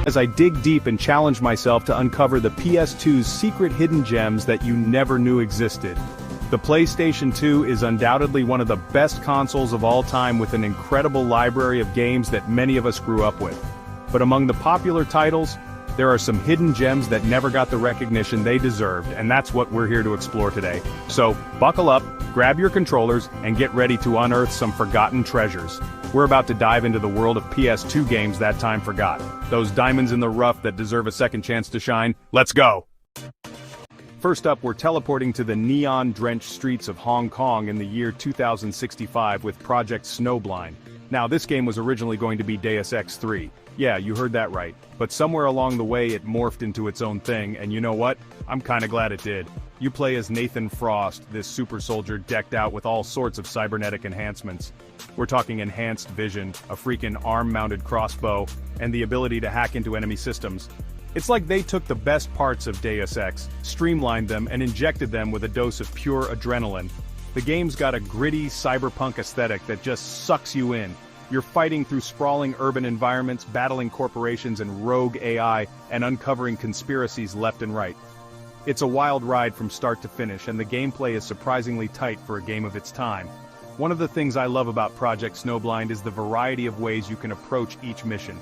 as I dig deep and challenge myself to uncover the PS2's secret hidden gems that you never knew existed. The PlayStation 2 is undoubtedly one of the best consoles of all time, with an incredible library of games that many of us grew up with. But among the popular titles, there are some hidden gems that never got the recognition they deserved, and that's what we're here to explore today. So, buckle up, grab your controllers, and get ready to unearth some forgotten treasures. We're about to dive into the world of PS2 games that time forgot. Those diamonds in the rough that deserve a second chance to shine. Let's go! First up, we're teleporting to the neon-drenched streets of Hong Kong in the year 2065 with Project Snowblind. Now, this game was originally going to be Deus Ex 3. Yeah, you heard that right. But somewhere along the way it morphed into its own thing, and you know what? I'm kinda glad it did. You play as Nathan Frost, this super soldier decked out with all sorts of cybernetic enhancements. We're talking enhanced vision, a freaking arm-mounted crossbow, and the ability to hack into enemy systems. It's like they took the best parts of Deus Ex, streamlined them, and injected them with a dose of pure adrenaline. The game's got a gritty cyberpunk aesthetic that just sucks you in. You're fighting through sprawling urban environments, battling corporations and rogue AI, and uncovering conspiracies left and right. It's a wild ride from start to finish, and the gameplay is surprisingly tight for a game of its time. One of the things I love about Project Snowblind is the variety of ways you can approach each mission.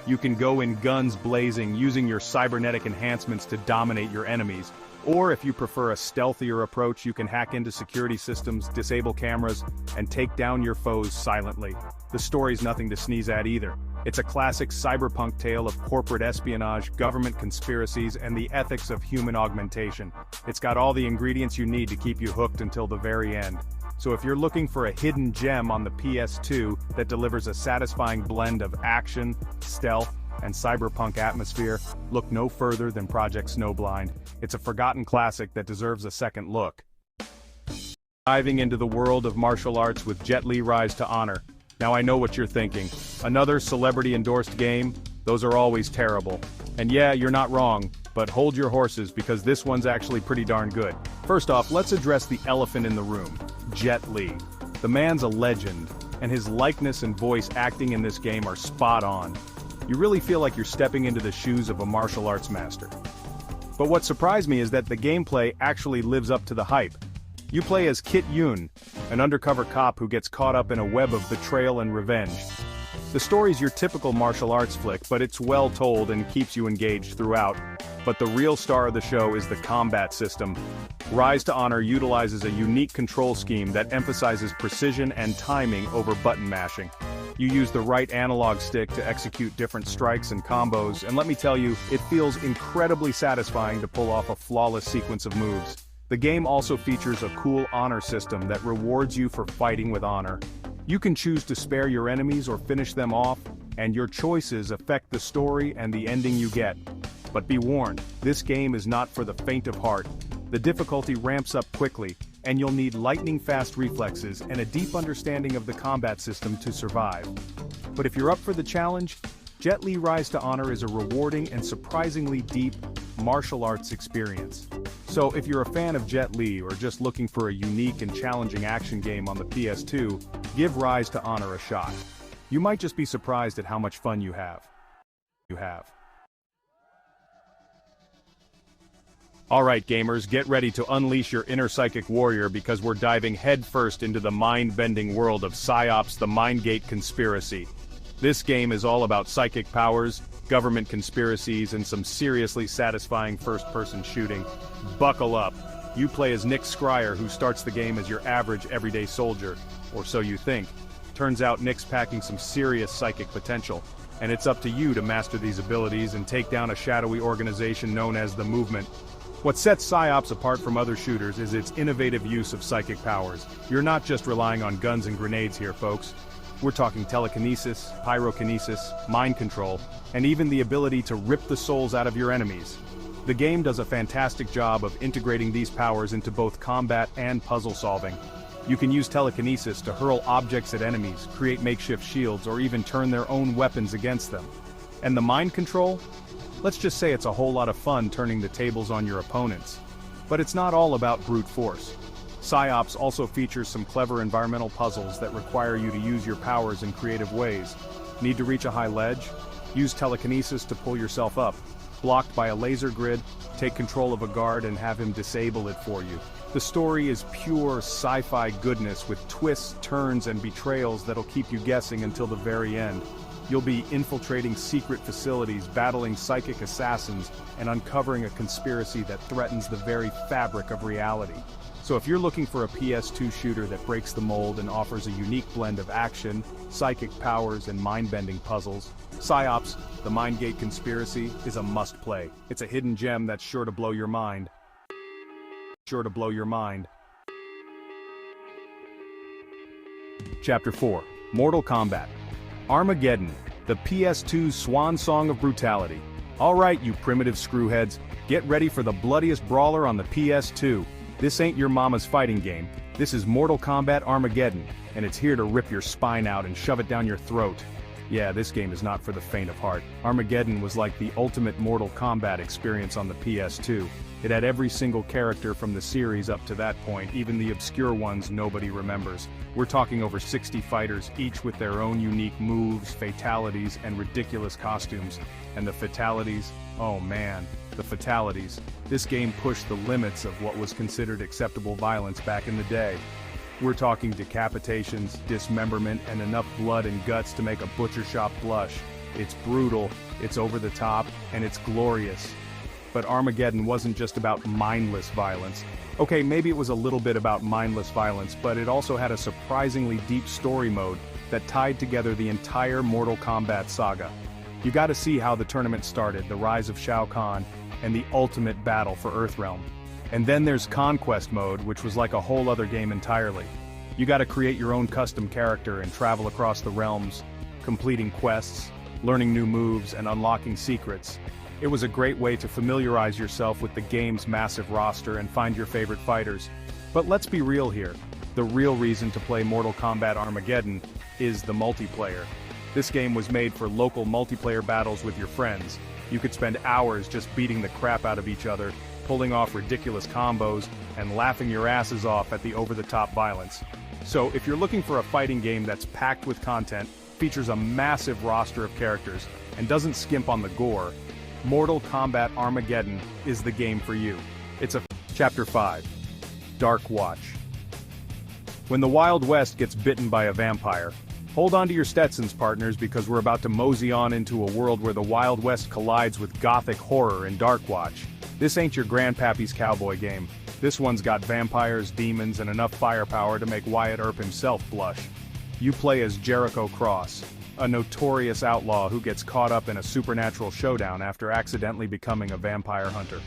You can go in guns blazing, using your cybernetic enhancements to dominate your enemies. Or if you prefer a stealthier approach, you can hack into security systems, disable cameras, and take down your foes silently. The story's nothing to sneeze at either. It's a classic cyberpunk tale of corporate espionage, government conspiracies, and the ethics of human augmentation. It's got all the ingredients you need to keep you hooked until the very end. So if you're looking for a hidden gem on the PS2 that delivers a satisfying blend of action, stealth, and cyberpunk atmosphere, look no further than Project Snowblind. It's a forgotten classic that deserves a second look. Diving into the world of martial arts with Jet Li Rise to Honor. Now I know what you're thinking. Another celebrity-endorsed game? Those are always terrible. And yeah, you're not wrong, but hold your horses because this one's actually pretty darn good. First off, let's address the elephant in the room, Jet Li. The man's a legend, and his likeness and voice acting in this game are spot on. You really feel like you're stepping into the shoes of a martial arts master. But what surprised me is that the gameplay actually lives up to the hype. You play as Kit Yoon, an undercover cop who gets caught up in a web of betrayal and revenge. The story's your typical martial arts flick, but it's well told and keeps you engaged throughout. But the real star of the show is the combat system. Rise to Honor utilizes a unique control scheme that emphasizes precision and timing over button mashing. You use the right analog stick to execute different strikes and combos, and let me tell you, it feels incredibly satisfying to pull off a flawless sequence of moves. The game also features a cool honor system that rewards you for fighting with honor. You can choose to spare your enemies or finish them off, and your choices affect the story and the ending you get. But be warned, this game is not for the faint of heart. The difficulty ramps up quickly, and you'll need lightning-fast reflexes and a deep understanding of the combat system to survive. But if you're up for the challenge, Jet Li Rise to Honor is a rewarding and surprisingly deep martial arts experience. So if you're a fan of Jet Li or just looking for a unique and challenging action game on the PS2, give Rise to Honor a shot. You might just be surprised at how much fun you have. Alright gamers, get ready to unleash your inner psychic warrior because we're diving headfirst into the mind-bending world of PsyOps: The Mindgate Conspiracy. This game is all about psychic powers, government conspiracies, and some seriously satisfying first-person shooting. Buckle up. You play as Nick Scryer, who starts the game as your average everyday soldier, or so you think. Turns out Nick's packing some serious psychic potential, and it's up to you to master these abilities and take down a shadowy organization known as the Movement. What sets PsyOps apart from other shooters is its innovative use of psychic powers. You're not just relying on guns and grenades here, folks. We're talking telekinesis, pyrokinesis, mind control, and even the ability to rip the souls out of your enemies. The game does a fantastic job of integrating these powers into both combat and puzzle solving. You can use telekinesis to hurl objects at enemies, create makeshift shields, or even turn their own weapons against them. And the mind control? Let's just say it's a whole lot of fun turning the tables on your opponents. But it's not all about brute force. PsyOps also features some clever environmental puzzles that require you to use your powers in creative ways. Need to reach a high ledge? Use telekinesis to pull yourself up. Blocked by a laser grid, take control of a guard and have him disable it for you. The story is pure sci-fi goodness with twists, turns, and betrayals that'll keep you guessing until the very end. You'll be infiltrating secret facilities, battling psychic assassins, and uncovering a conspiracy that threatens the very fabric of reality. So if you're looking for a PS2 shooter that breaks the mold and offers a unique blend of action, psychic powers, and mind-bending puzzles, PsyOps, the Mindgate Conspiracy, is a must-play. It's a hidden gem that's sure to blow your mind. Chapter 4. Mortal Kombat. Armageddon, the PS2's swan song of brutality. Alright, you primitive screwheads, get ready for the bloodiest brawler on the PS2. This ain't your mama's fighting game, this is Mortal Kombat Armageddon, and it's here to rip your spine out and shove it down your throat. Yeah, this game is not for the faint of heart. Armageddon was like the ultimate Mortal Kombat experience on the PS2. It had every single character from the series up to that point, even the obscure ones nobody remembers. We're talking over 60 fighters, each with their own unique moves, fatalities, and ridiculous costumes. And the fatalities, oh man, the fatalities. This game pushed the limits of what was considered acceptable violence back in the day. We're talking decapitations, dismemberment, and enough blood and guts to make a butcher shop blush. It's brutal, it's over the top, and it's glorious. But Armageddon wasn't just about mindless violence. Okay, maybe it was a little bit about mindless violence, but it also had a surprisingly deep story mode that tied together the entire Mortal Kombat saga. You gotta see how the tournament started, the rise of Shao Kahn, and the ultimate battle for Earthrealm. And then there's Conquest mode, which was like a whole other game entirely. You gotta create your own custom character and travel across the realms, completing quests, learning new moves, and unlocking secrets. It was a great way to familiarize yourself with the game's massive roster and find your favorite fighters. But let's be real here. The real reason to play Mortal Kombat Armageddon is the multiplayer. This game was made for local multiplayer battles with your friends. You could spend hours just beating the crap out of each other, pulling off ridiculous combos, and laughing your asses off at the over-the-top violence. So if you're looking for a fighting game that's packed with content, features a massive roster of characters, and doesn't skimp on the gore, Mortal Kombat Armageddon is the game for you. Chapter 5. Dark Watch. When the Wild West gets bitten by a vampire, hold on to your Stetsons, partners, because we're about to mosey on into a world where the Wild West collides with gothic horror in Dark Watch. This ain't your grandpappy's cowboy game. This one's got vampires, demons, and enough firepower to make Wyatt Earp himself blush. You play as Jericho Cross, a notorious outlaw who gets caught up in a supernatural showdown after accidentally becoming a vampire hunter.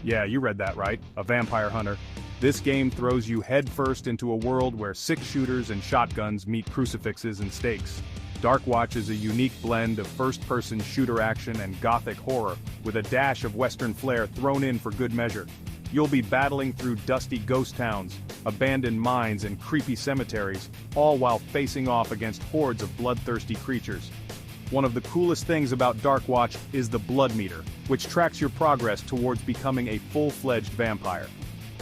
Yeah, you read that right, a vampire hunter. This game throws you headfirst into a world where 6-shooters and shotguns meet crucifixes and stakes. Dark Watch is a unique blend of first-person shooter action and gothic horror, with a dash of western flair thrown in for good measure. You'll be battling through dusty ghost towns, abandoned mines, and creepy cemeteries, all while facing off against hordes of bloodthirsty creatures. One of the coolest things about Dark Watch is the blood meter, which tracks your progress towards becoming a full-fledged vampire.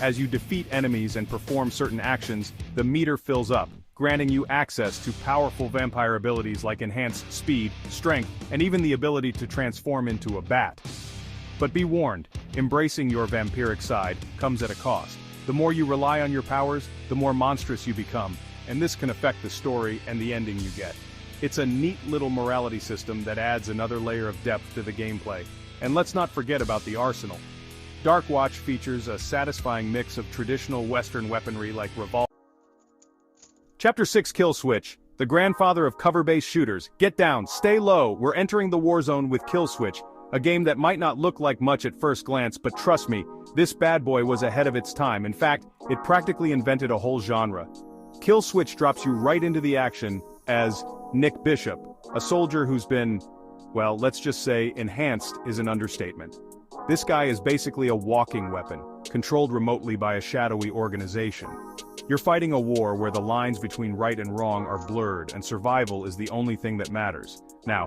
As you defeat enemies and perform certain actions, the meter fills up, granting you access to powerful vampire abilities like enhanced speed, strength, and even the ability to transform into a bat. But be warned, embracing your vampiric side comes at a cost. The more you rely on your powers, the more monstrous you become, and this can affect the story and the ending you get. It's a neat little morality system that adds another layer of depth to the gameplay. And let's not forget about the arsenal. Dark Watch features a satisfying mix of traditional Western weaponry like revolvers. Chapter 6. Kill Switch, the grandfather of cover-based shooters. Get down, stay low, we're entering the war zone with Kill Switch, a game that might not look like much at first glance, but trust me, this bad boy was ahead of its time. In fact, it practically invented a whole genre. Kill Switch drops you right into the action as Nick Bishop, a soldier who's been, well, let's just say enhanced is an understatement. This guy is basically a walking weapon, controlled remotely by a shadowy organization. You're fighting a war where the lines between right and wrong are blurred, and survival is the only thing that matters. Now,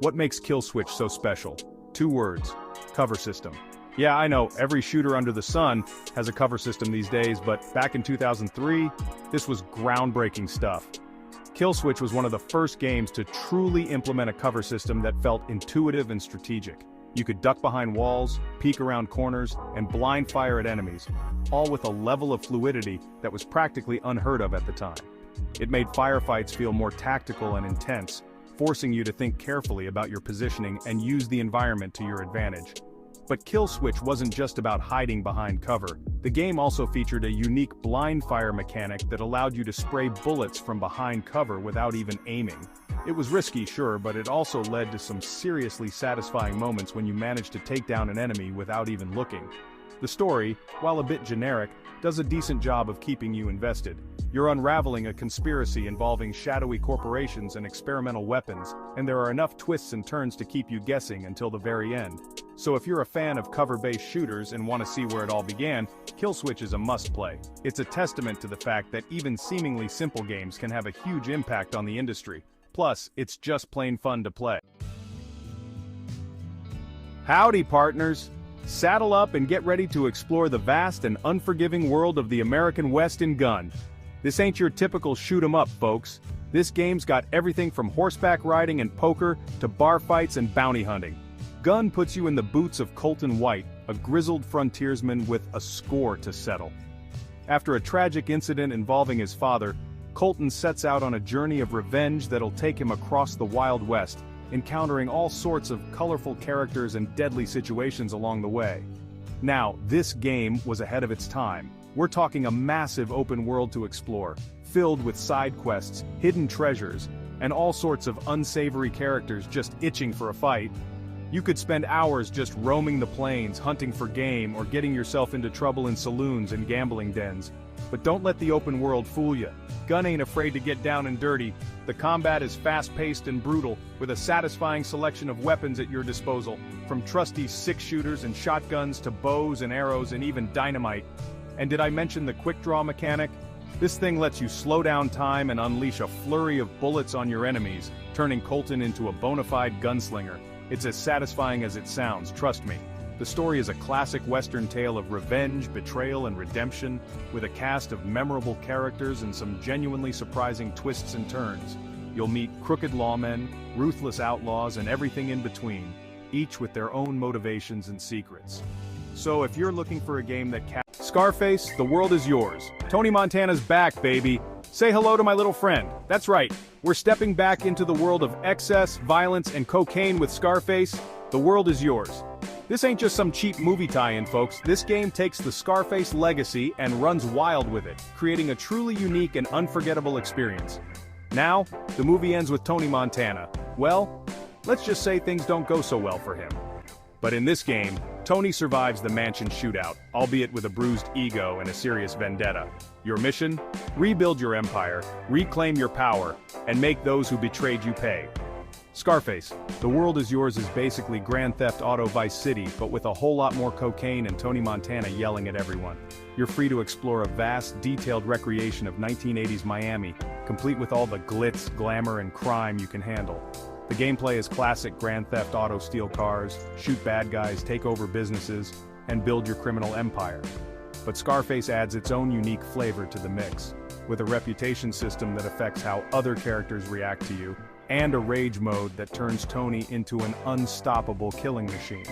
what makes Kill Switch so special? 2 words: cover system. Yeah, I know, every shooter under the sun has a cover system these days, but back in 2003, this was groundbreaking stuff. Kill Switch was one of the first games to truly implement a cover system that felt intuitive and strategic. You could duck behind walls, peek around corners, and blind fire at enemies, all with a level of fluidity that was practically unheard of at the time. It made firefights feel more tactical and intense, forcing you to think carefully about your positioning and use the environment to your advantage. But Kill Switch wasn't just about hiding behind cover. The game also featured a unique blind fire mechanic that allowed you to spray bullets from behind cover without even aiming. It was risky, sure, but it also led to some seriously satisfying moments when you managed to take down an enemy without even looking. The story, while a bit generic, does a decent job of keeping you invested. You're unraveling a conspiracy involving shadowy corporations and experimental weapons, and there are enough twists and turns to keep you guessing until the very end. So if you're a fan of cover-based shooters and want to see where it all began, Kill Switch is a must-play. It's a testament to the fact that even seemingly simple games can have a huge impact on the industry. Plus, it's just plain fun to play. Howdy, partners! Saddle up and get ready to explore the vast and unforgiving world of the American West in Gun. This ain't your typical shoot-'em-up, folks. This game's got everything from horseback riding and poker to bar fights and bounty hunting. Gun puts you in the boots of Colton White, a grizzled frontiersman with a score to settle. After a tragic incident involving his father, Colton sets out on a journey of revenge that'll take him across the Wild West, encountering all sorts of colorful characters and deadly situations along the way. Now, this game was ahead of its time. We're talking a massive open world to explore, filled with side quests, hidden treasures, and all sorts of unsavory characters just itching for a fight. You could spend hours just roaming the plains, hunting for game, or getting yourself into trouble in saloons and gambling dens. But don't let the open world fool you. Gun ain't afraid to get down and dirty. The combat is fast-paced and brutal, with a satisfying selection of weapons at your disposal, from trusty six-shooters and shotguns to bows and arrows and even dynamite. And did I mention the quick-draw mechanic? This thing lets you slow down time and unleash a flurry of bullets on your enemies, turning Colton into a bona fide gunslinger. It's as satisfying as it sounds, trust me. The story is a classic Western tale of revenge, betrayal, and redemption, with a cast of memorable characters and some genuinely surprising twists and turns. You'll meet crooked lawmen, ruthless outlaws, and everything in between, each with their own motivations and secrets. So if you're looking for a game that Scarface, the world is yours. Tony Montana's back, baby. Say hello to my little friend. That's right, we're stepping back into the world of excess, violence, and cocaine with Scarface. The world is yours. This ain't just some cheap movie tie-in, folks. This game takes the Scarface legacy and runs wild with it, creating a truly unique and unforgettable experience. Now, the movie ends with Tony Montana. Well, let's just say things don't go so well for him. But in this game, Tony survives the mansion shootout, albeit with a bruised ego and a serious vendetta. Your mission? Rebuild your empire, reclaim your power, and make those who betrayed you pay. Scarface, the world is yours is basically Grand Theft Auto Vice City, but with a whole lot more cocaine and Tony Montana yelling at everyone. You're free to explore a vast, detailed recreation of 1980s Miami, complete with all the glitz, glamour, and crime you can handle. The gameplay is classic Grand Theft Auto: steal cars, shoot bad guys, take over businesses, and build your criminal empire. But Scarface adds its own unique flavor to the mix, with a reputation system that affects how other characters react to you, and a rage mode that turns Tony into an unstoppable killing machine.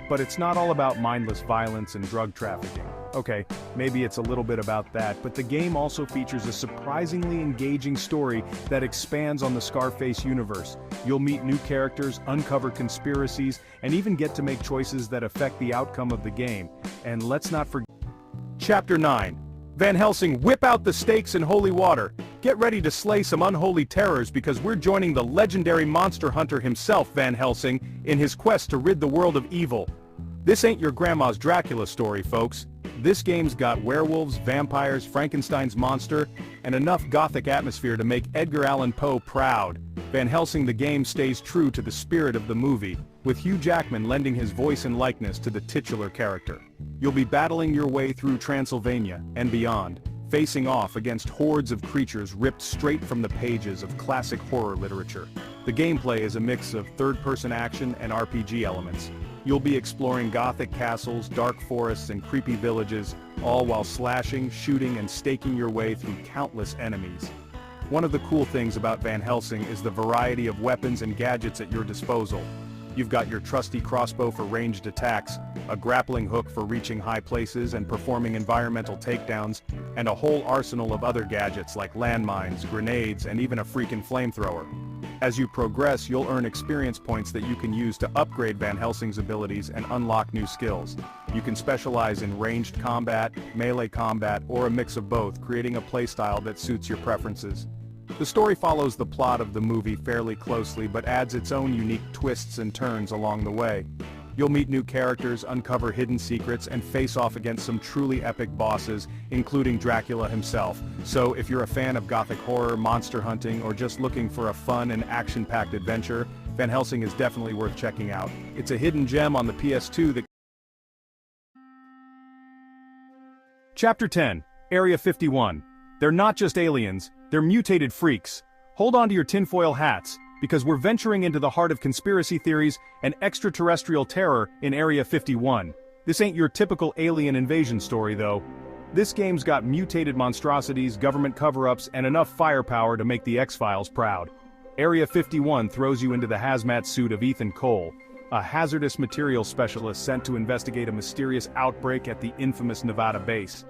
But it's not all about mindless violence and drug trafficking. Okay, maybe it's a little bit about that, but the game also features a surprisingly engaging story that expands on the Scarface universe. You'll meet new characters, uncover conspiracies, and even get to make choices that affect the outcome of the game. And let's not forget Chapter 9. Van Helsing, whip out the stakes and holy water. Get ready to slay some unholy terrors because we're joining the legendary monster hunter himself, Van Helsing, in his quest to rid the world of evil. This ain't your grandma's Dracula story, folks. This game's got werewolves, vampires, Frankenstein's monster, and enough gothic atmosphere to make Edgar Allan Poe proud. Van Helsing the game stays true to the spirit of the movie, with Hugh Jackman lending his voice and likeness to the titular character. You'll be battling your way through Transylvania and beyond, facing off against hordes of creatures ripped straight from the pages of classic horror literature. The gameplay is a mix of third-person action and RPG elements. You'll be exploring gothic castles, dark forests, and creepy villages, all while slashing, shooting, and staking your way through countless enemies. One of the cool things about Van Helsing is the variety of weapons and gadgets at your disposal. You've got your trusty crossbow for ranged attacks, a grappling hook for reaching high places and performing environmental takedowns, and a whole arsenal of other gadgets like landmines, grenades, and even a freaking flamethrower. As you progress, you'll earn experience points that you can use to upgrade Van Helsing's abilities and unlock new skills. You can specialize in ranged combat, melee combat, or a mix of both, creating a playstyle that suits your preferences. The story follows the plot of the movie fairly closely but adds its own unique twists and turns along the way. You'll meet new characters, uncover hidden secrets, and face off against some truly epic bosses, including Dracula himself. So if you're a fan of gothic horror, monster hunting, or just looking for a fun and action-packed adventure, Van Helsing is definitely worth checking out. It's a hidden gem on the PS2 that... Chapter 10, Area 51. They're not just aliens, they're mutated freaks. Hold on to your tinfoil hats, because we're venturing into the heart of conspiracy theories and extraterrestrial terror in Area 51. This ain't your typical alien invasion story though. This game's got mutated monstrosities, government cover-ups, and enough firepower to make the X-Files proud. Area 51 throws you into the hazmat suit of Ethan Cole, a hazardous materials specialist sent to investigate a mysterious outbreak at the infamous Nevada base.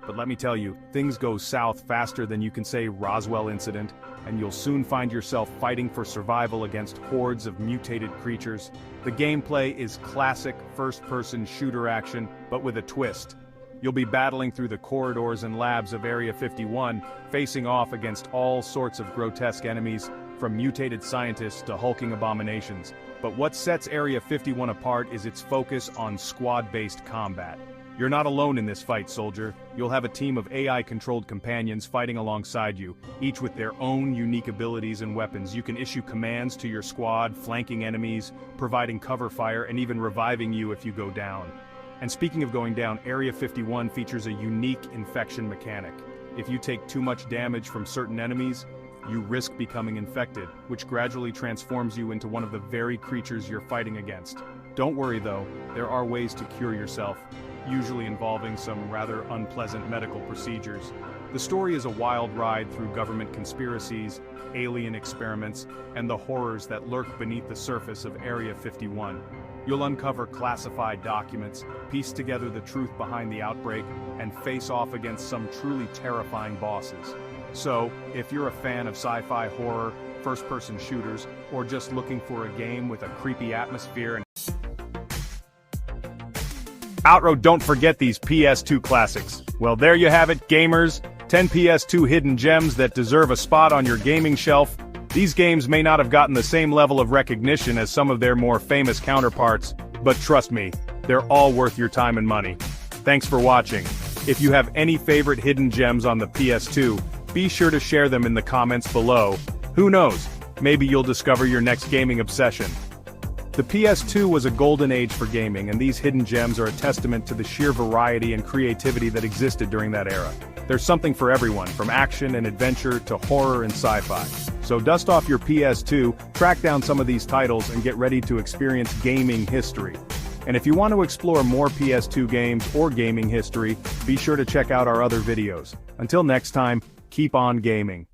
But let me tell you, things go south faster than you can say Roswell incident, and you'll soon find yourself fighting for survival against hordes of mutated creatures. The gameplay is classic first-person shooter action, but with a twist. You'll be battling through the corridors and labs of Area 51, facing off against all sorts of grotesque enemies, from mutated scientists to hulking abominations. But what sets Area 51 apart is its focus on squad-based combat. You're not alone in this fight, soldier. You'll have a team of AI-controlled companions fighting alongside you, each with their own unique abilities and weapons. You can issue commands to your squad, flanking enemies, providing cover fire, and even reviving you if you go down. And speaking of going down, Area 51 features a unique infection mechanic. If you take too much damage from certain enemies, you risk becoming infected, which gradually transforms you into one of the very creatures you're fighting against. Don't worry though, there are ways to cure yourself, usually involving some rather unpleasant medical procedures. The story is a wild ride through government conspiracies, alien experiments, and the horrors that lurk beneath the surface of Area 51. You'll uncover classified documents, piece together the truth behind the outbreak, and face off against some truly terrifying bosses. So, if you're a fan of sci-fi horror, first-person shooters, or just looking for a game with a creepy atmosphere and Outroad, don't forget these PS2 classics. Well, there you have it, gamers. 10 PS2 hidden gems that deserve a spot on your gaming shelf. These games may not have gotten the same level of recognition as some of their more famous counterparts, but trust me, they're all worth your time and money. Thanks for watching. If you have any favorite hidden gems on the PS2, be sure to share them in the comments below. Who knows, maybe you'll discover your next gaming obsession. The PS2 was a golden age for gaming, and these hidden gems are a testament to the sheer variety and creativity that existed during that era. There's something for everyone, from action and adventure to horror and sci-fi. So dust off your PS2, track down some of these titles, and get ready to experience gaming history. And if you want to explore more PS2 games or gaming history, be sure to check out our other videos. Until next time, keep on gaming.